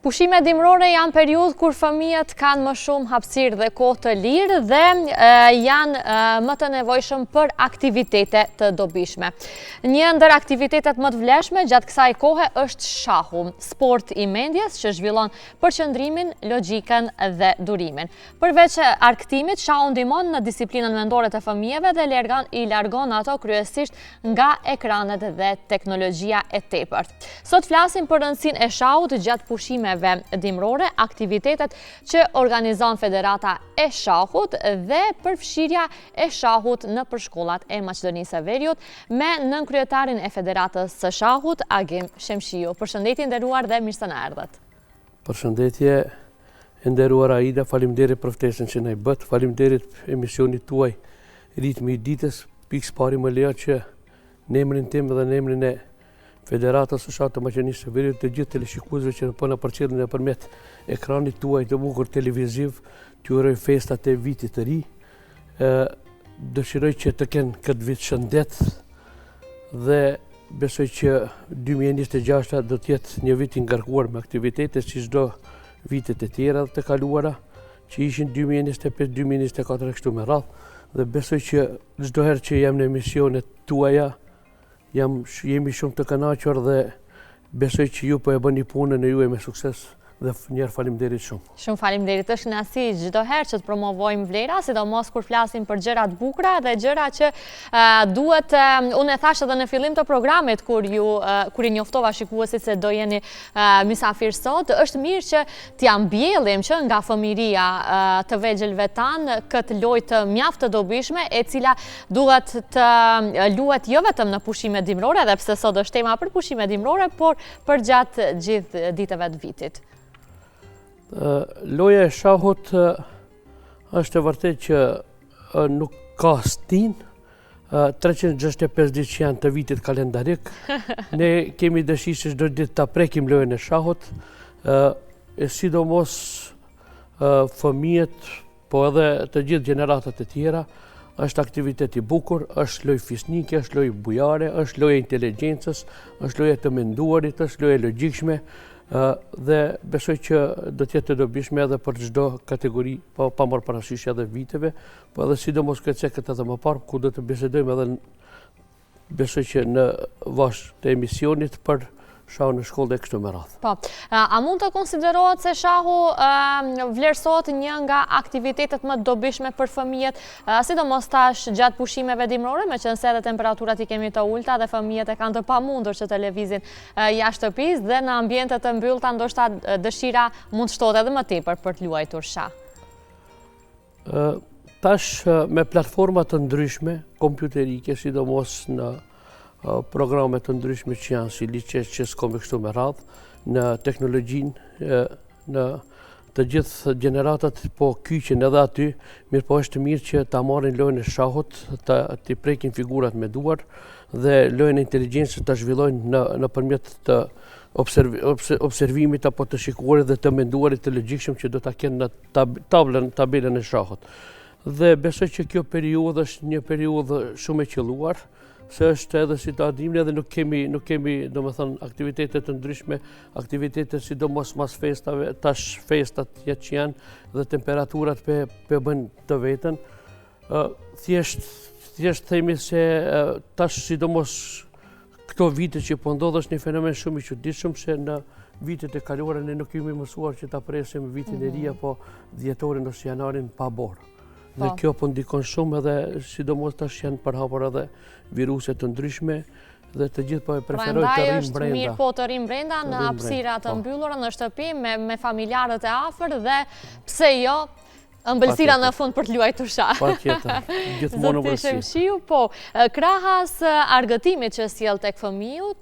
Pushimet dimrore janë periudhë kur fëmijët kanë më shumë hapësirë dhe kohë të lirë dhe janë më të nevojshëm për aktivitete të dobishme. Një ndër aktivitetet më të vlefshme gjatë kësaj kohe është shahu, sport i mendjes që zhvillon përqendrimin, logjikën dhe durimin. Përveç argëtimit, shahu ndihmon në disiplinën mendore të fëmijëve dhe i largon ato kryesisht nga ekranet dhe teknologjia e tepërt. Sot flasim për rëndësinë e shahut gjatë pushimeve dimrore, aktivitetet që organizon Federata e Shahut dhe përfshirja e shahut në përshkollat e Maqedonisë së Veriut me nënkryetarin e Federatës së Shahut, Agim Shemshiu. Përshëndetje nderuar dhe mirë se na erdhët. Përshëndetje nderuar Aida, faleminderit për ftesën që na i bët, faleminderit emisionit tuaj Ritmi i ditës. Pikë pari më lejo që në emrin tim dhe në emrin e Federatës së Shahut të Maqedonisë së Veriut, të gjithë teleshikuesve që po na përcjellin nëpërmjet ekranit tuaj të bukur televiziv, t'ju uroj festat e vitit të ri. Dëshiroj që të kenë këtë vit shëndet dhe besoj që 2026 do të jetë një vit i ngarkuar me aktivitete si çdo vitet e tjera të kaluara që ishin 2025-2024 kështu me radhë, dhe besoj që çdo herë që jam në emisionet tuaja jemi shumë të kënaqur dhe besoj që ju po e bëni punën e juaj me sukses dhe njerë faleminderit shumë. Shumë faleminderit, është kënaqësi çdo herë që të promovojmë vlera, sidomos kur flasim për gjëra të bukura dhe gjëra që duhet, unë e thash edhe në fillim të programit kur i njoftova shikuesit se do jeni mysafir sot, është mirë që t'ja mbjellim që nga fëmiria të vegjëlve tanë këtë lojë të mjaft të dobishme, e cila duhet të luhet jo vetëm në pushimet dimrore, edhe pse sot është tema për pushimet dimrore, por për gjatë gjithë ditëve të vitit. Loja e shahut është e vërtet që nuk ka stin, 365 ditë që janë të vitit kalendarik. Ne kemi dëshirë që çdo ditë ta prekim lojën e shahut, e sidomos fëmijët, po edhe të gjithë gjeneratat e tjera. Është aktivitet i bukur, është lojë fisnike, është lojë bujare, është lojë inteligjencës, është lojë të menduarit, është lojë logjikshme. Dhe besoj që do të jetë të dobishme edhe për çdo kategori, pa marrë parasysh edhe viteve, po edhe sidomos këtë sekret edhe më parë, ku do të bisedojmë edhe besoj që në vash të emisionit për shahu në shkollë dhe kështu me radhë. Po, a mund të konsiderohet se shahu vlerësohet një nga aktivitetet më të dobishme për fëmijët, sidomos tash gjatë pushimeve dimrore, meqense edhe temperaturat i kemi të ulta dhe fëmijët e kanë të pamundur që të lëvizin jashtë shtëpisë dhe në ambiente të mbyllta ndoshta dëshira mund shtohet edhe më tepër për të luajtur shah. Tash me platforma të ndryshme kompjuterike, sidomos në programe të ndryshme që janë si liqes që s'kom e kështu me radhë, në teknologjinë, në të gjithë generatat po kyqen edhe aty, mirë po është mirë që ta marrin lojën e shahut, t'i prekin figurat me duar dhe lojën e inteligjencës ta zhvillojnë nëpërmjet të observimit apo të shikuarit dhe të menduarit të logjikshëm që do ta kenë në tabelën e shahut. Dhe besoj që kjo periudhë është një periudhë shumë e qelluar, se është edhe si ta dimni edhe nuk kemi domethënë aktivitete të ndryshme, aktivitete sidomos mas festave, tash festat që janë dhe temperaturat pe bën të veten. Thjesht themi se tash sidomos këto vite që po ndodh është një fenomen shumë i çuditshëm, se në vitet e kaluara ne nuk kemi mësuar që ta presim vitin e ri apo dhjetorin ose janarin pa borë. Dhe kjo po ndikon shumë edhe sidomos tash janë përhapur edhe viruse të ndryshme dhe të gjithë po e preferojnë të rrinë brenda. Prandaj është mirë po të rrinë brenda në hapësira të mbyllura në shtëpi me familjarët e afër dhe pse jo ëmbëlsira në fund për të luajtur shah. Patjetër, gjithmonë ëmbëlsirë. Zoti Shemshiu, po, krahas argëtimit që sjell tek fëmiu,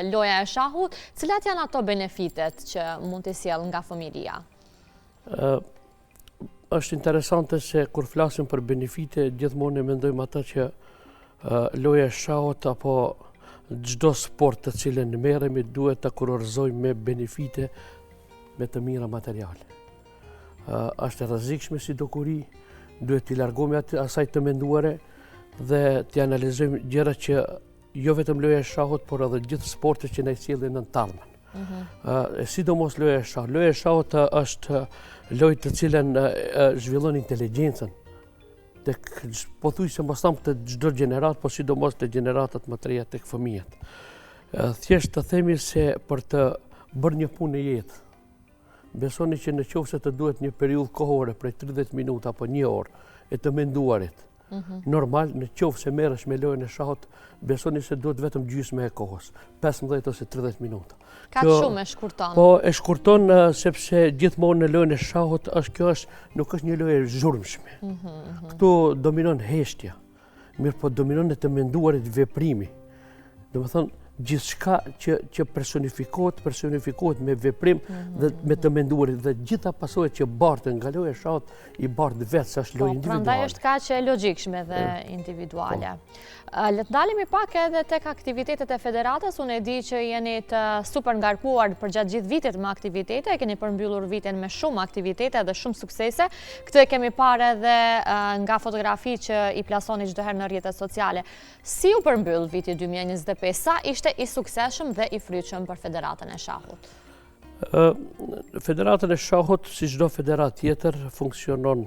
loja e shahut, cilat janë ato benefitet që mund t'i sjell nga fëmijëria? Është interesante se kur flasim për benefite, gjithmonë ne mendojmë ata që loja e shahut apo çdo sport të cilën merremi duhet ta kurorëzojmë me benefite, me të mira materiale. Është e rrezikshme si dokuri, duhet t'i largojmë asaj të menduare dhe t'i analizojmë gjëra që jo vetëm loja e shahut, por edhe gjithë sportet që na sjellin në të ardhmen. Sidomos loja e shahut. Loja e shahut është lojë të cilën zhvillon inteligjencën. Po thuj se mos tham të çdo gjenerat, po sidomos të gjeneratat më të reja tek fëmijët. Thjesht të themi se për të bërë një punë në jetë, besoni që në qoftë se të duhet një periudhë kohore prej 30 minuta apo një orë e të menduarit. Normal, në qoftë se merresh me lojën e shahut, besoni se duhet vetëm gjysmë e kohës, 15 ose 30 minuta. Ka shumë e shkurton. Po e shkurton sepse gjithmonë në lojën e shahut nuk është një lojë e zhurmshme. Këtu dominon heshtja, mirë po dominon e të menduarit veprimi. Domethënë gjithçka që personifikohet me veprim dhe me të menduarit dhe gjitha pasojat që bartën nga loja e shahut i bart vetë sa është lojë individuale. Prandaj është kaq e logjikshme dhe individuale. Le të ndalemi pak edhe tek aktivitetet e federatës. Unë e di që jeni të super ngarkuar përgjatë gjithë vitit me aktivitete, keni përmbyllur vitin me shumë aktivitete dhe shumë suksese. Këtë e kemi parë edhe nga fotografi që i plasoni çdo herë në rrjetet sociale. Si u përmbyll viti 2025? Sa ishte i suksesshëm dhe i frytshëm për Federatën e Shahut? Federatën e Shahut, si çdo federat tjetër, funksionon,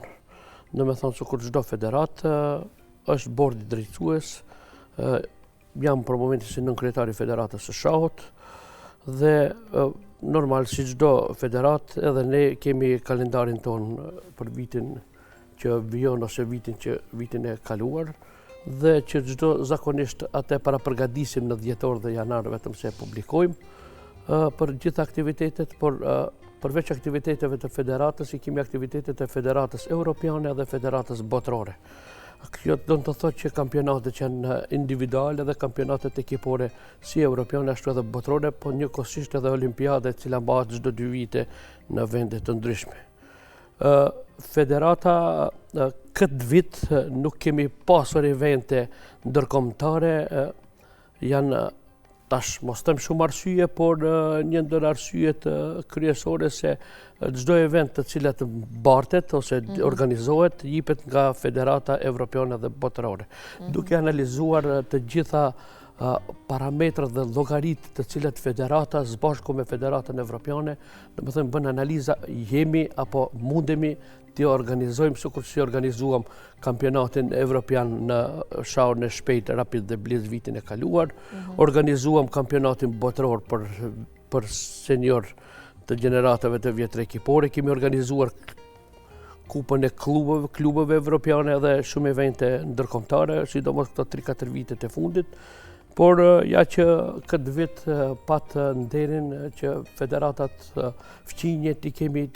domethënë sikur çdo federat, është bordi drejtues. Jam për momentin si nënkryetari i Federatës së Shahut dhe normal si çdo federat edhe ne kemi kalendarin ton për vitin që vijon ose vitin e kaluar dhe që çdo zakonisht atë para përgatisim në dhjetor dhe janar vetëm se publikojmë për gjithë aktivitetet, por përveç aktiviteteve të federatës i kemi aktivitetet e Federatës Europiane dhe Federatës Botërore. Kjo do të thotë që kampionatet janë individuale dhe kampionatet ekipore si europiane ashtu edhe botërore, po njëkohësisht edhe olimpiade e cila bëhet çdo 2 vite në vende të ndryshme. Federata këtë vit nuk kemi pasur evente ndërkombëtare, janë tash mos them shumë arsye, por një ndër arsyet kryesore se çdo event të cilat bartet ose organizohet jipet nga Federata Evropiane dhe Botërore. Duke analizuar të gjitha parametrat dhe llogaritë të cilat federata së bashku me Federatën Evropiane, domethënë bën analiza jemi apo mundemi të organizojmë sikur si organizuam kampionatin evropian në shahun e shpejt Rapid dhe Blitz vitin e kaluar, organizuam kampionatin botëror për senior të gjeneratave të vjetre ekipore, kemi organizuar kupën e klubeve evropiane dhe shumë evente ndërkombëtare, sidomos këto 3-4 vitet e fundit. Por ja që këtë vit pat nderin që federatat fqinjet i kemi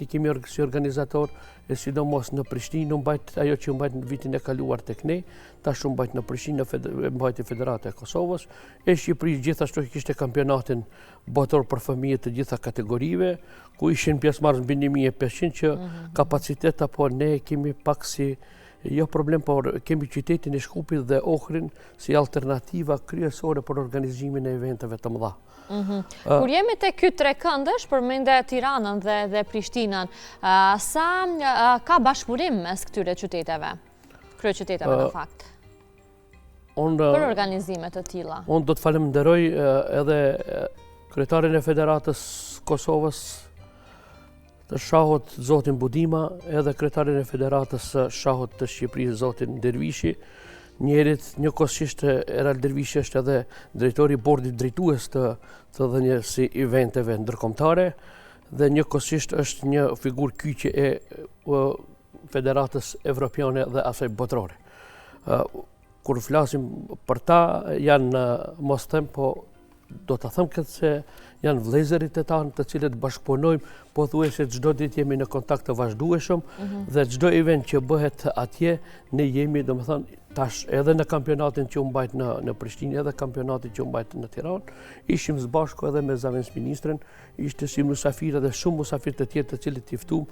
si organizator, e sidomos në Prishtinë, ajo që mbajt në vitin e kaluar tek ne, tash mbajt në Prishtinë mbajt i Federata e Kosovës, e Shqipëri gjithashtu kishte kampionatin botor për fëmijë të gjitha kategorive, ku ishin pjesëmarrës mbi 1500 që kapacitet apo ne kemi pak si jo problem, por kemi qytetin e Shkupit dhe Ohrin si alternativa kryesore për organizimin e eventeve të mëdha. Kur jemi te ky trekëndësh, përmende Tiranën dhe Prishtinën, sa ka bashkëpunim mes këtyre qyteteve, kryeqyteteve në fakt, për organizime të tilla? Unë do të falenderoj edhe kryetarin e Federatës Kosovës të Shahut, zotin Budima, edhe kryetarin e Federatës Shahut të Shqipërisë, zotin Dervishi. Njëkohësisht Erald Dervishi është edhe drejtori i bordit drejtues të dhënies si eventeve ndërkombëtare dhe njëkohësisht është një figurë kyçe e Federatës Evropiane dhe asaj botërore. Kur flasim për ta, janë mos them, po do të them këtë se janë vëllezërit e tanë të cilët bashkëpunojmë, pothuajse çdo ditë jemi në kontakt të vazhdueshëm dhe çdo event që bëhet atje ne jemi, domethënë, tash edhe në kampionatin që u mbajt në Prishtinë, edhe kampionatin që u mbajt në Tiranë, ishim së bashku edhe me Zavensministrin, ishte si musafir edhe shumë musafir të tjerë të cilët i ftuam.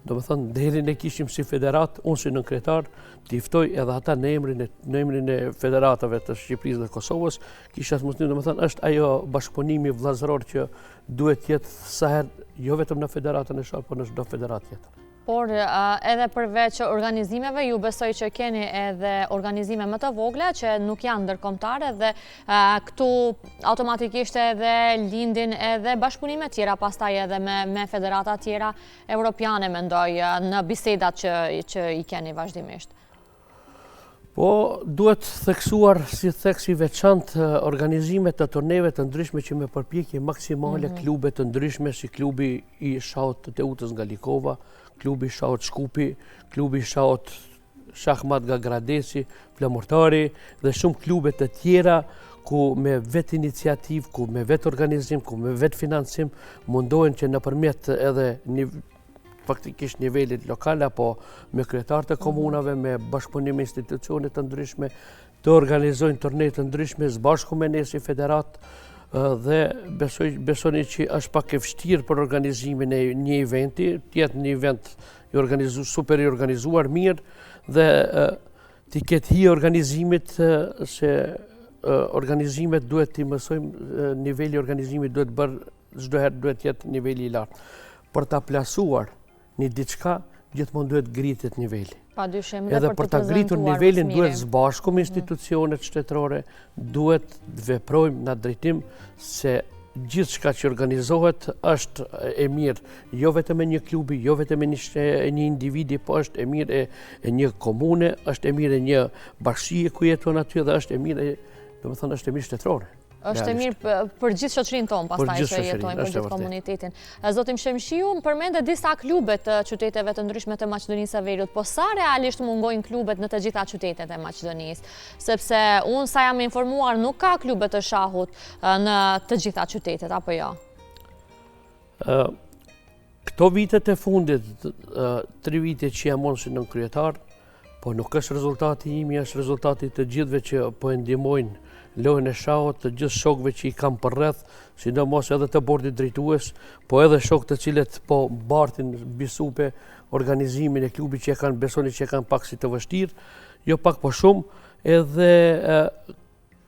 Domethënë, deri ne kishim si federat, unë si nënkretar, t'i ftoj edhe ata në emrin e federatave të Shqipërisë dhe Kosovës, kisha mundësi, domethënë, është ajo bashkëpunimi vëllazëror që duhet jetë sa herë, jo vetëm në Federatën e Shahut, por në çdo federat tjetër. Por edhe përveç organizimeve, ju besoj që keni edhe organizime më të vogla që nuk janë ndërkombëtare dhe këtu automatikisht edhe lindin edhe bashkëpunime tjera, pastaj edhe me federata tjera evropiane, mendoj, në bisedat që i keni vazhdimisht. Po, duhet theksuar si theksi veçantë organizimet të turneve të ndryshme që me përpjekje maksimale klube të ndryshme si klubi i Shahut të Teutës nga Likova, klubi Shahut Shkupi, klubi Shahut Shahmat nga Gradeci, Flamurtari dhe shumë klube të tjera ku me vetë iniciativë, ku me vetë organizim, ku me vetë financim mundohen që nëpërmjet edhe faktikisht nivelit lokal apo me kryetarët e komunave, me bashkëpunim me institucione të ndryshme, të organizojnë turne të ndryshme së bashku me ne si federat dhe besoni që është pak e vështirë për organizimin e një eventi, tjetë një event super i organizuar mirë dhe t'i ketë hi organizimit se organizimet duhet t'i mësojmë, niveli organizimit duhet bërë çdo herë duhet jetë niveli i lartë. Për ta plasuar një diçka, gjithmonë duhet gritet niveli. Edhe për ta gritur nivelin duhet zbashku me institucionet shtetërore, duhet veprojmë në drejtim se gjithë shka që organizohet është e mirë, jo vetëm e një klubi, jo vetëm e një individi, po është e mirë e një komune, është e mirë e një bashkie ku jeton aty dhe është e mirë, domethënë është e mirë shtetërore. Është e mirë për gjithë shoqërinë tonë, pastaj që jetojnë për gjithë komunitetin. Zotim Shemshiu, më përmendë disa klube të qyteteve të ndryshme të Maqedonisë së Veriut, po sa realisht mungojnë klubet në të gjitha qytetet e Maqedonisë? Sepse unë sa jam informuar nuk ka klube të Shahut në të gjitha qytetet, apo jo? Këto vitet e fundit, 3 vite që jam unë si nën kryetar, po nuk është rezultati imi, është rezultati të gjithëve që po e ndihmojnë lojën e Shahut, të gjithë shokëve që i kam përreth, sidomos edhe të bordit drejtues, po edhe shokë të cilët po bartin bisupe organizimin e klubit që e kanë besoni që e kanë pak si të vështirë, jo pak po shumë, edhe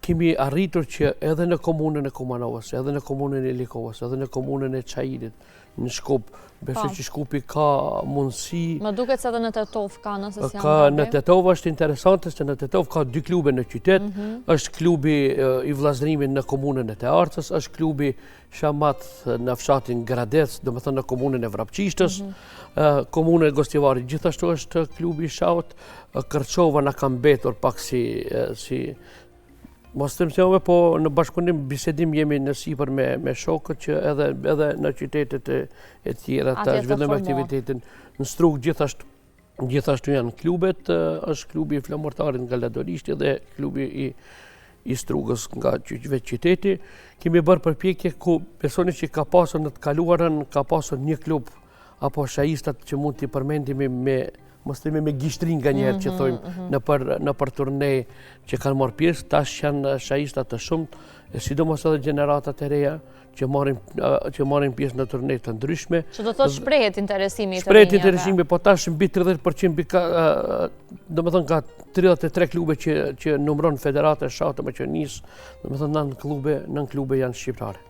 kemi arritur që edhe në komunën e Kumanovës, edhe në komunën e Likovës, edhe në komunën e Çajirit, në Shkup, besoj që Shkupi ka mundësi. Më duket se edhe në Tetov ka nëse s'jam në Tetov është interesante se në Tetov ka 2 klube në qytet, është klubi i vllazërimit në komunën e Tearcës, është klubi Shamat në fshatin Gradec, domethënë në komunën e Vrapçishtës, komunën e Gostivarit gjithashtu është klubi i Shahut, Kërçova na ka mbetur pak si mos të mësove, po në bashkëpunim bisedim jemi në sipër me shokët që edhe në qytetet e tjera të zhvillojmë aktivitetin. Në Strug gjithashtu janë klubet, është klubi i Flamurtarit nga Ladorishti dhe klubi i Strugës nga qyteti. Kemi bërë përpjekje ku besoni që ka pasur në të kaluarën, ka pasur një klub apo shajistat që mund t'i përmendimi me gishtrin nga njerë që thojmë në për turnej që kanë marrë pjesë, tash janë shajistat të shumët, sidomos edhe generatat e reja që marrin pjesë në turnej të ndryshme. Që do të thotë shprehet interesimi të rinjave. Shprehet interesimi, po tash mbi 30%, domethënë ka 33 klube që numëron Federata e Shahut të Maqedonisë, domethënë 9 klube janë shqiptare.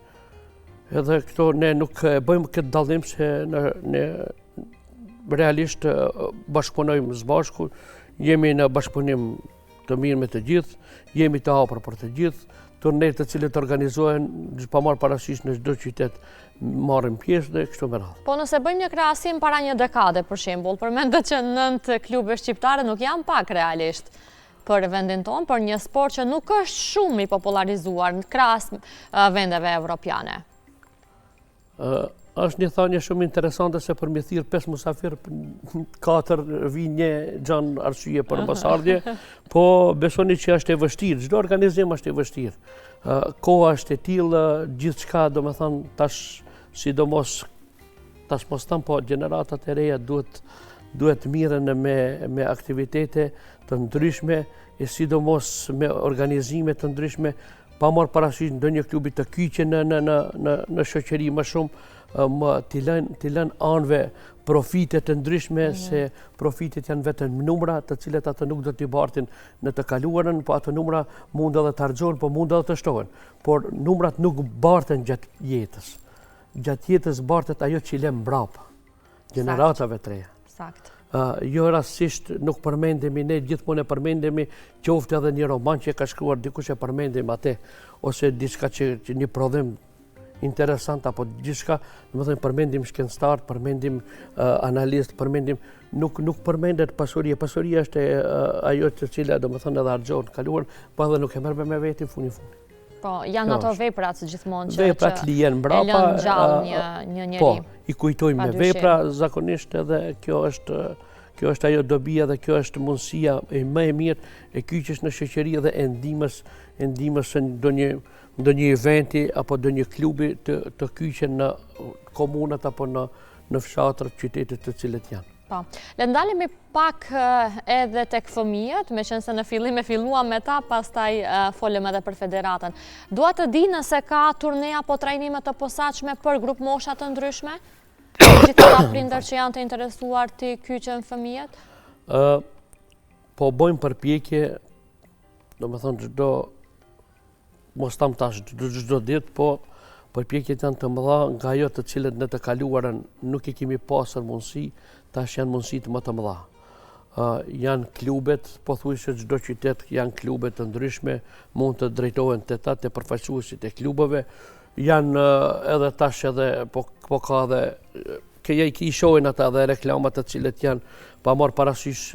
Edhe këto ne nuk bëjmë këtë dallim se ne realisht bashkëpunojmë së bashku, jemi në bashkëpunim të mirë me të gjithë, jemi të hapur për të gjithë, turnet të cilët organizohen, pa marrë parasysh në çdo qytet marrim pjesë dhe kështu me radhë. Po nëse bëjmë një krahasim para një dekade për shembull, përmendet që 9 klube shqiptare nuk janë pak realisht për vendin tonë, për një sport që nuk është shumë i popularizuar në krahas vendeve evropiane. Është një thënie shumë interesante se për mi thirr 5 musafir, 4 vinë një gjan arsye për mbasardhje, po besoni që është e vështirë, çdo organizim është e vështirë. Koha është e tillë, gjithçka domethënë tash sidomos tash mos them, po gjeneratat e reja duhet mirën me aktivitete të ndryshme e sidomos me organizime të ndryshme, pa marrë parasysh ndonjë klubi të kyqe në shoqëri më shumë, t'i lënë anëve profitet të ndryshme, se profitet janë vetëm numra të cilet ato nuk do t'i bartin në të kaluarën, po ato numra mund edhe të harxhohen, po mund edhe të shtohen. Por numrat nuk barten gjatë jetës. Gjatë jetës bartet ajo që i lëm mbrapa, gjeneratave të reja. Sakt. Jo rastisht nuk përmendemi, ne gjithmonë e përmendemi, qoftë edhe një roman që ka shkruar dikush e përmendim atë, ose diçka që një prodhim interesant apo gjithçka, domethënë përmendim shkencëtar, përmendim analist, përmendim nuk përmendet pasuria. Pasuria është ajo të cila domethënë edhe harxhon kaluar, po edhe nuk e merr me veti funi. Po, janë ato veprat gjithmonë që veprat lihen mbrapa. E lën gjallë një njeri. Po, i kujtojmë me vepra zakonisht edhe kjo është ajo dobia dhe kjo është mundësia më e mirë e kyçes në shoqëri dhe e ndihmës së ndonjë eventi apo ndonjë klubi të kyçen në komunat apo në fshatrat qytetet të cilët janë. Po, le ndalemi pak edhe tek fëmijët, me qenë se në fillim e filluam me ta, pastaj folëm edhe për federatën. Dua të di nëse ka turne apo trajnime të posaçme për grup mosha të ndryshme? Gjithë ata prindër që janë të interesuar të kyçen fëmijët? Po bëjmë përpjekje, domethënë mos tam tash çdo ditë, po përpjekjet janë të mëdha nga ajo të cilët në të kaluarën nuk i kemi pasur mundësi, tash janë mundësi më të mëdha. Janë klubet, pothuajse çdo qytet janë klube të ndryshme, mund të drejtohen te ata te përfaqësuesit e klubeve. Janë edhe tash edhe po ka edhe i shohin ata dhe reklamat të cilët janë pa marrë parasysh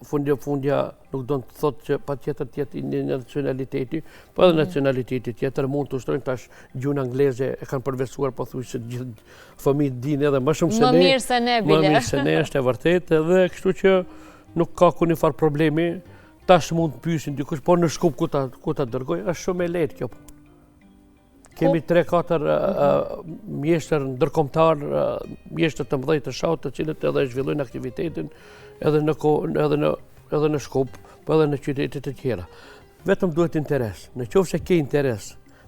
fundja nuk do të thotë që patjetër të jetë një nacionaliteti, po edhe nacionaliteti tjetër mund të ushtrojnë tash gjuhën angleze e kanë përveçuar pothuajse gjithë fëmijët dinë edhe më shumë se ne. Më mirë se ne bile. Më mirë se ne është e vërtetë edhe kështu që nuk ka kurrë farë problemi. Tash mund të pyesin dikush, po në Shkup ku ta dërgoj, është shumë e lehtë kjo. Kemi 3-4 mjeshtër ndërkombëtar, mjeshtër të mëdhenj të shahut, të cilët edhe zhvillojnë aktivitetin edhe në Shkup, po edhe në qytetet e tjera. Vetëm duhet interes. Në qoftë se ke interes,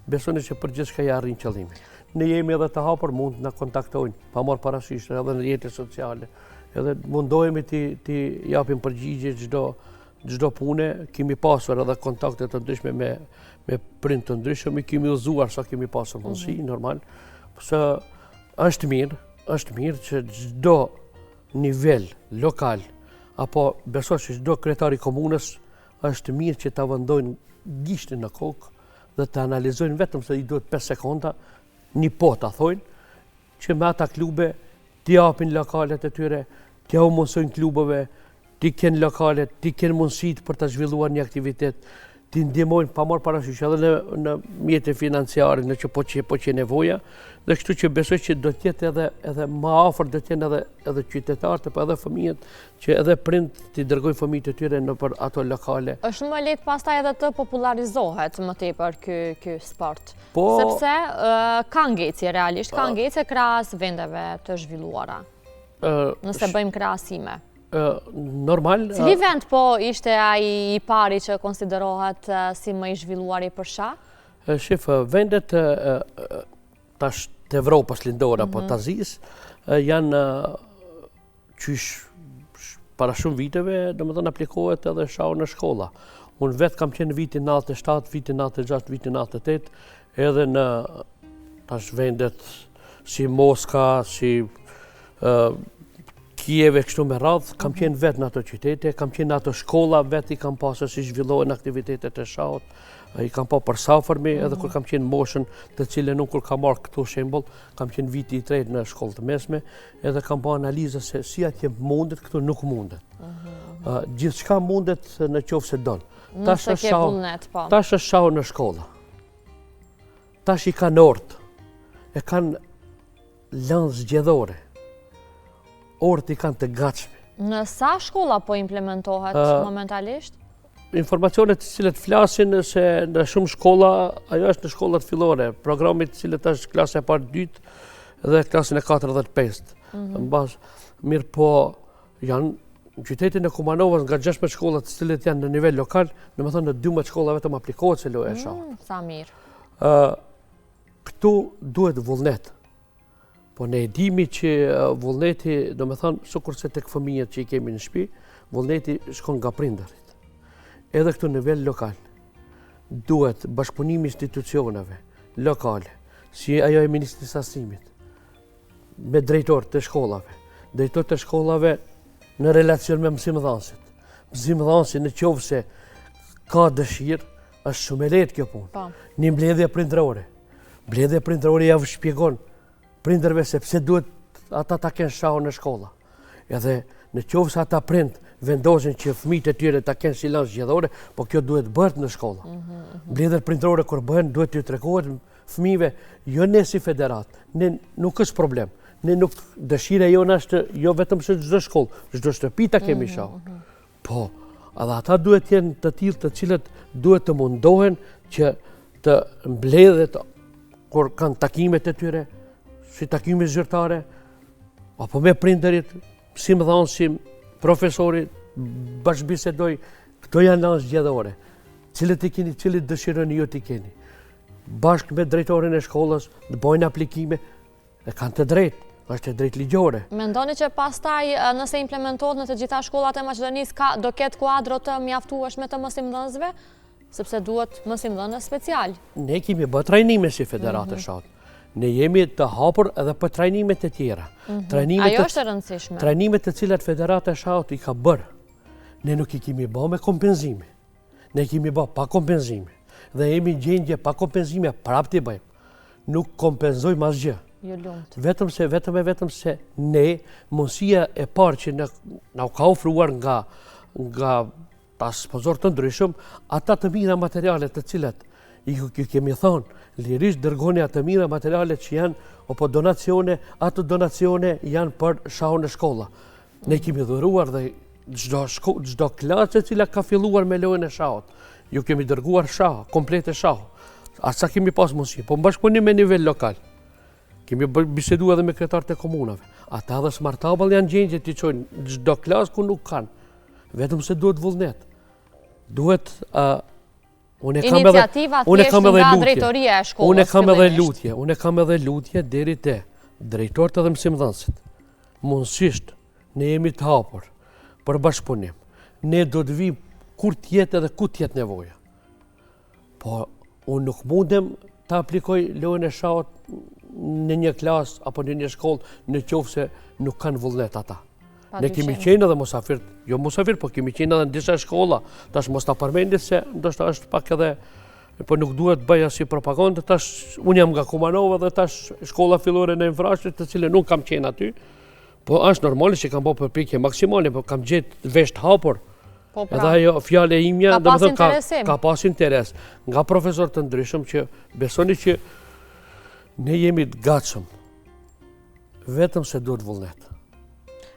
besoni që për gjithçka ja arrin qëllimin. Ne jemi edhe të hapur, mund na kontaktojnë, pa marrë parasysh edhe në rrjetet sociale. Edhe mundohemi të japim përgjigje çdo pune, kemi pasur edhe kontakte të ndryshme me prind të ndryshëm, i kemi udhëzuar sa kemi pasur mundësi, normal, se është mirë që çdo nivel lokal apo besoj se çdo kryetar i komunës është mirë që ta vendojnë gishtin në kokë dhe të analizojnë vetëm se i duhet 5 sekonda, një po ta thojnë, që me ata klube t'i japin lokalet e tyre, t'i mundsojnë klubeve, t'i kenë lokalet, t'i kenë mundësit për të zhvilluar një aktivitet, t'i ndihmojnë pa marrë parasysh edhe në mjete financiare, në që po që nevoja, dhe kështu që besoj që do t'jetë edhe më afër, do t'jenë edhe qytetarët, po edhe fëmijët, që edhe prind t'i dërgojnë fëmijët e tyre në për ato lokale. Është më lehtë pastaj edhe të popularizohet më tepër ky sport. Sepse ka ngecje realisht, ka ngecje krahas vendeve të zhvilluara. Nëse bëjmë krahasime. Normal. Cili vend po ishte ai i pari që konsiderohet si më i zhvilluari për shah? Shef, vendet tash të Evropës lindore apo të Azisë janë qysh para shumë viteve, domethënë aplikohet edhe shahu në shkolla. Unë vetë kam qenë vitin 97, vitin 96, vitin 98, edhe në tash vendet si Moska, si Kijeve kështu me radhë, kam qenë vetë në ato qytete, kam qenë në ato shkolla, vetë i kam pasur si zhvillohen aktivitetet e shahut, i kam pa për safërmi, edhe kur kam qenë moshën të cilën unë kur kam marrë këtu shembull, kam qenë viti i 3 në shkollë të mesme, edhe kam pa analizë se si atje mundet, këtu nuk mundet. Gjithçka mundet në qoftë se don. Tash është shahu në shkolla. Tash i kanë orët, e kanë lëndë zgjedhore. Orët i kanë të gatshme. Në sa shkolla po implementohet momentalisht? Informacionet të cilët flasin se në shumë shkolla, ajo është në shkollat fillore, programit të cilët është klasa e parë 2 dhe klasën e 4 dhe 5. Mirë po, janë në qytetin e Kumanovës nga 16 shkollat të cilët janë në nivel lokal, domethënë në 12 shkolla vetëm aplikohet se loja e shahut. Sa mirë. Këtu duhet vullnet. Po ne e dimi që vullneti, domethënë, sikurse tek fëmijët që i kemi në shtëpi, vullneti shkon nga prindërit. Edhe këtu në nivel lokal duhet bashkëpunimi institucioneve lokale, si ajo e Ministrisë së Arsimit, me drejtorët të shkollave. Drejtorët e shkollave në relacion me mësimdhënësit. Mësimdhënësi në qovë se ka dëshirë, është shumë e lehtë kjo punë. Një mbledhje prindërore. Mbledhje prindërore ja shpjegon prindërve se pse duhet ata ta kenë shahun në shkolla. Edhe në qovë se ata prind vendosin që fëmijët e tyre ta kenë silans zgjedhore, po kjo duhet bëhet në shkolla. Mbledhjet prindërore kur bëhen duhet t'ju tregohet fëmijëve, jo ne si federat, ne nuk është problem. Ne nuk dëshira jona është jo vetëm se çdo shkollë, çdo shtëpi ta kemi shahun. Po, edhe ata duhet jenë të tillë të cilët duhet të mundohen që të mbledhet kur kanë takimet e tyre, si takime zyrtare, apo me prindërit, mësimdhënësi, profesorit, bashkëbisedoj, këto janë lanë zgjedhore. Cilët i keni, cilët dëshironi ju t'i keni. Bashkë me drejtorin e shkollës, të bojnë aplikime, e kanë të drejtë. Është e drejtë ligjore. Mendoni që pastaj nëse implementohet në të gjitha shkollat e Maqedonisë do ketë kuadro të mjaftueshme të mësimdhënësve, sepse duhet mësimdhënës special. Ne kemi bërë trajnime si Federatë e Shaut. Ne jemi të hapur edhe për trajnimet e tjera. Ajo është e rëndësishme. Trajnimet të cilat Federata e Shaut i ka bërë, ne nuk i kemi bërë me kompenzime. Ne kemi bërë pa kompenzime. Dhe jemi gjendje pa kompenzime, prap t'i bëjmë. Nuk kompenzojmë asgjë. Vetëm se ne, mundësia e parë që na ka ofruar nga ta sponsorë të ndryshëm, ata të mira materialet të cilat i kemi thonë, lirisht dërgoni atë mira materialet që janë, apo donacione, ato donacione janë për shahun e shkolla. Ne kemi dhuruar dhe çdo klasë e cila ka filluar me lojën e shahut, ju kemi dërguar shah, komplete shah. Asa kemi pas mundësi, po bashkëpunim me nivel lokal. Kemi bisedu edhe me kretarët e komunave. Ata dhe smartabëll janë gjendje t'i qojnë çdo klasë ku nuk kanë. Vetëm se duhet vullnet. Duhet... Iniciativa thjesht nga drejtoria e shkollës. Unë kam edhe lutje deri te drejtorët edhe mësimdhënësit. Mundësisht, ne jemi të hapur për bashkëpunim. Ne do të vim kur t'jetë edhe ku t'jetë nevoja. Po, unë nuk mundem të aplikoj lojën e shahut në një klasë apo në një shkollë në qoftë se nuk kanë vullnet ata. Ne kemi qenë edhe musafir, jo musafir, po kemi qenë edhe në disa shkolla. Tash mos ta përmendit se ndoshta është pak edhe, po nuk duhet bëja si propagandë, tash unë jam nga Kumanova dhe tash shkolla fillore në Infrashtit, të cilën nuk kam qenë aty, po është normale që kam bërë përpjekje maksimale, po kam gjetë vesh të hapur. Edhe ajo fjale imja, ka pas interes nga profesor të ndryshëm që besoni që ne jemi të gatshëm, vetëm se duhet vullnet.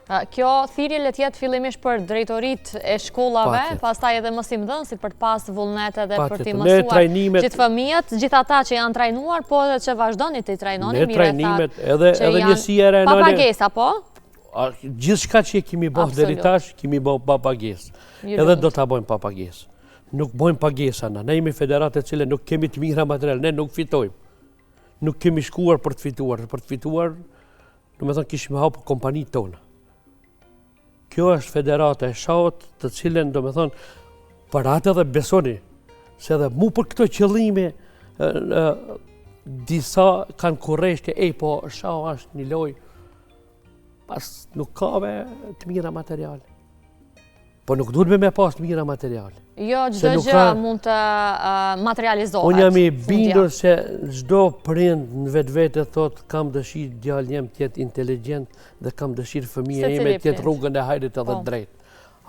Kjo thirrje le të jetë fillimisht për drejtorit e shkollave, pastaj edhe mësimdhënësit për të pas vullnet edhe për t'i mësuar gjithë fëmijët, gjithë ata që janë trajnuar, po edhe që vazhdoni t'i trajnoni, ne trajnimet edhe njësia renale. Pa pagesa, po? Gjithë shka që kemi bëhë deri tash, kemi bëhë pa pagesë. Edhe do t'a bëjmë pa pagesë. Nuk bëjmë pagesa na. Ne jemi federate cile nuk kemi të mira material, ne nuk fitojmë. Nuk kemi shkuar për të fituar. Për të fituar, do me thonë kishme hapë kompanitë tonë. Kjo është Federata e Shahut, të cilën, do me thonë, për atë edhe besoni, se edhe mu për këto qëllime, disa kanë kurreshtë, po Shahu është një lojë, pas nuk kave të mira materiale. Po nuk duhet me pas të mira materiale. Jo, çdo gjë mund të materializohet. Unë jam i bindur se çdo prind në vetvete thot kam dëshirë djalë jem të jetë inteligjent dhe kam dëshirë fëmija ime të jetë rrugën e hajrit edhe drejt.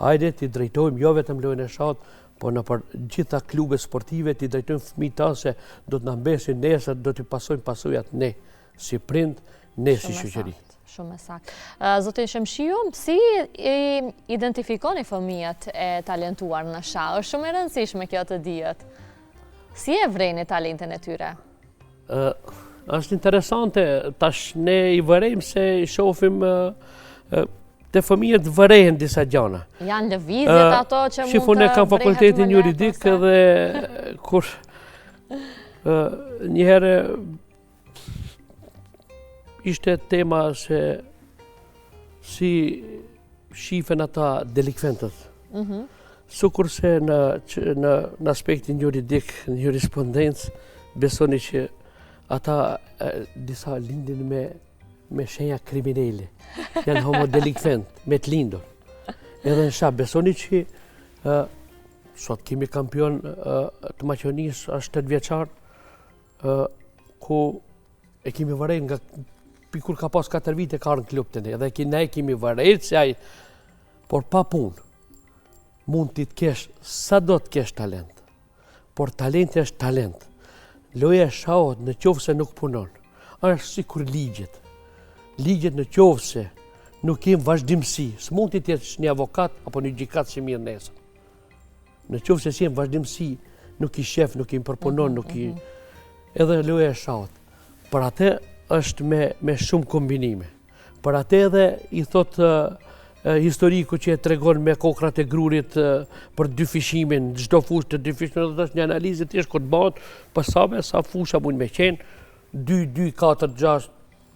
Hajde t'i drejtojmë jo vetëm lojën e shahut, po në për gjitha klube sportive t'i drejtojmë fëmijët tanë se do të na mbesin nesër, do t'i pasojmë pasojat ne si prind, ne si shoqëri. Shumë e saktë. Zotin Shemshiu, si identifikoni fëmijët e talentuar në shah? Është shumë e rëndësishme kjo të dihet. Si e vreni talentin e tyre? Është interesante, tash ne i vërejmë se i shohim të fëmijët vërejnë disa gjana. Janë lëvizjet ato që mund të shifon e kam fakultetin juridik dhe kur njëherë ishte tema se si shifen ata delikventët. Sukur se në aspektin juridik, në jurisprudencë, besoni që ata disa lindin me shenja kriminele. Janë homodelikvent, me të lindur. Edhe në shah, besoni që sot kemi kampion të Maqedonisë, është 8 vjeçar, ku e kemi vërejt nga kur ka pas 4 vite ka në klub të ne, edhe ne kemi vërejt se ai, por pa punë, mund t'i të kesh, sa do të kesh talent, por talenti është talent. Loja e shahut në qoftë se nuk punon, është si kur ligjet. Ligjet në qoftë se nuk kemë vazhdimësi, s'mund t'i tjesh një avokat apo një gjykat që mirë nesër. Në qoftë se si jemë vazhdimësi, nuk i shef, nuk i përpunon, nuk i... Edhe loja e shahut. Për atë është me shumë kombinime. Për atë edhe i thotë historiku që e tregon me kokrat e grurit për dyfishimin, çdo fushë të dyfishimin, dhe është një analizë të thjeshtë kur të bëhet për sa fusha mund me qenë, 2, 2, 4, 6,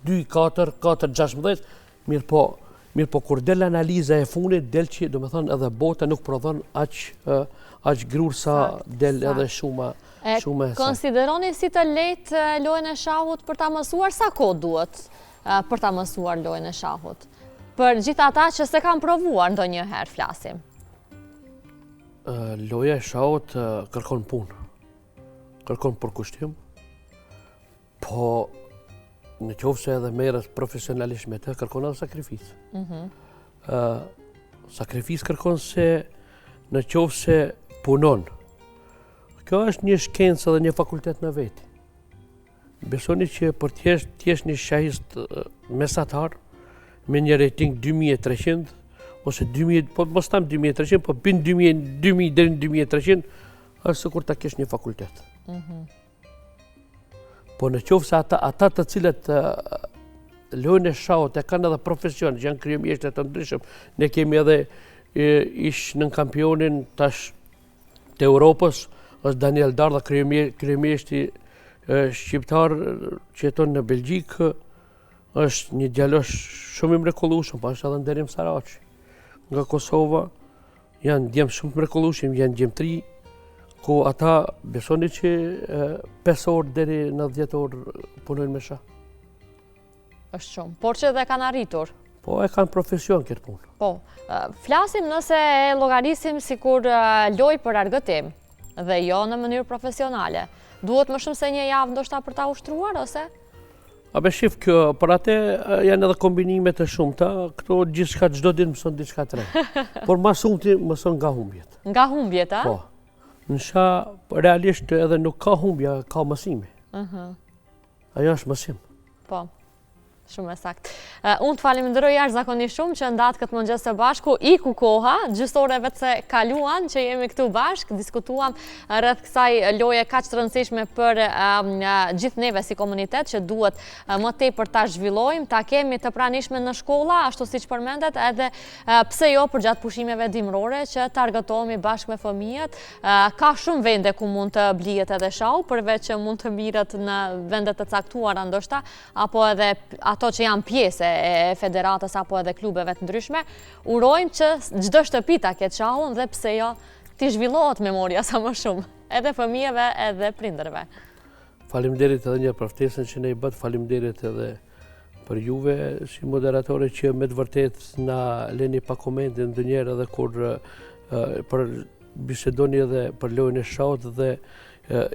2, 4, 4, 16, mirë po kur del analiza e fundit, del që do me thënë edhe bota nuk prodhon aq grur sa del edhe shumë e saj. Konsideroni si të lehtë lojën e shahut për ta mësuar, sa kohë duhet për ta mësuar lojën e shahut? Për gjithë ata që se kam provuar ndonjëherë flasim. Loja e shahut kërkon punë, kërkon përkushtim, po në qoftë se edhe merret profesionalisht me të, kërkon edhe sakrificë. Sakrificë kërkon se në qoftë se punon. Kjo është një shkencë dhe një fakultet në veti. Besoni që për t'jesh një shahist mesatar, me një rating 2300, ose 2000, po mos tam 2300, po bin 2000 deri në 2300, është sikur ta kesh një fakultet. Po në qoftë se ata të cilët lojën e shahut e kanë edhe profesion, që janë kryemjeshtë të ndryshëm, ne kemi edhe ish në kampionin tash të Europës, është Daniel Darda, kryemjeshti shqiptar që jeton në Belgjikë, është një djalosh shumë i mrekullueshëm, po është edhe Nderim Saraçi nga Kosova, janë djemë shumë mrekullueshëm, janë gjemtri, ku ata besoni që 5 orë deri në 10 orë punojnë me shah. Është shumë, por që dhe kanë arritur. Po e kanë profesion këtë punë. Po, flasim nëse e llogarisim sikur lojë për argëtim dhe jo në mënyrë profesionale. Duhet më shumë se një javë ndoshta për ta ushtruar ose? A be shif kjo, për atë janë edhe kombinime të shumta, këto gjithçka çdo ditë mëson diçka të re. Por më shumti mëson nga humbjet. Nga humbjet, a? Po. Në shah realisht edhe nuk ka humbja, ka mësime. Ajo është mësim. Po. Shumë e saktë. Unë të falenderoj jashtëzakonisht shumë që ndatë këtë mëngjes së bashku, iku koha, gjysore vetë se kaluan që jemi këtu bashkë, diskutuam rreth kësaj loje kaq të rëndësishme për gjithë neve si komunitet që duhet më tepër ta zhvillojmë, ta kemi të pranishme në shkolla, ashtu siç përmendet, edhe pse jo për gjatë pushimeve dimrore që të argëtohemi bashkë me fëmijët. Ka shumë vende ku mund të blihet edhe shahu, përveç që mund të mirët në vende të caktuara ndoshta, apo edhe ato që janë pjesë e federatës apo edhe klubeve të ndryshme, urojmë që çdo shtëpi ta ketë shahun dhe pse jo t'i zhvillohet memoria sa më shumë, edhe fëmijëve edhe prindërve. Faleminderit edhe një për ftesën që ne i bët, faleminderit edhe për juve si moderatore që me të vërtet na leni pa komente ndonjëherë edhe kur për bisedoni edhe për lojën e shahut dhe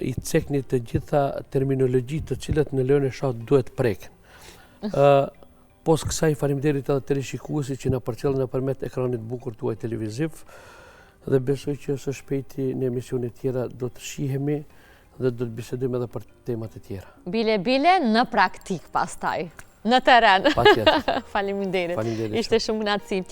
i cekni të gjitha terminologji të cilat në lojën e shahut duhet preken. Pos kësaj faleminderit edhe të rishikuesi që na përcjellën nëpërmjet ekranit bukur tuaj televiziv dhe besoj që së shpejti në emisione tjera do të shihemi dhe do të bisedojmë edhe për temat e tjera. Bile në praktik pastaj, në terren. Patjetër. Faleminderit. Ishte shumë kënaqësi.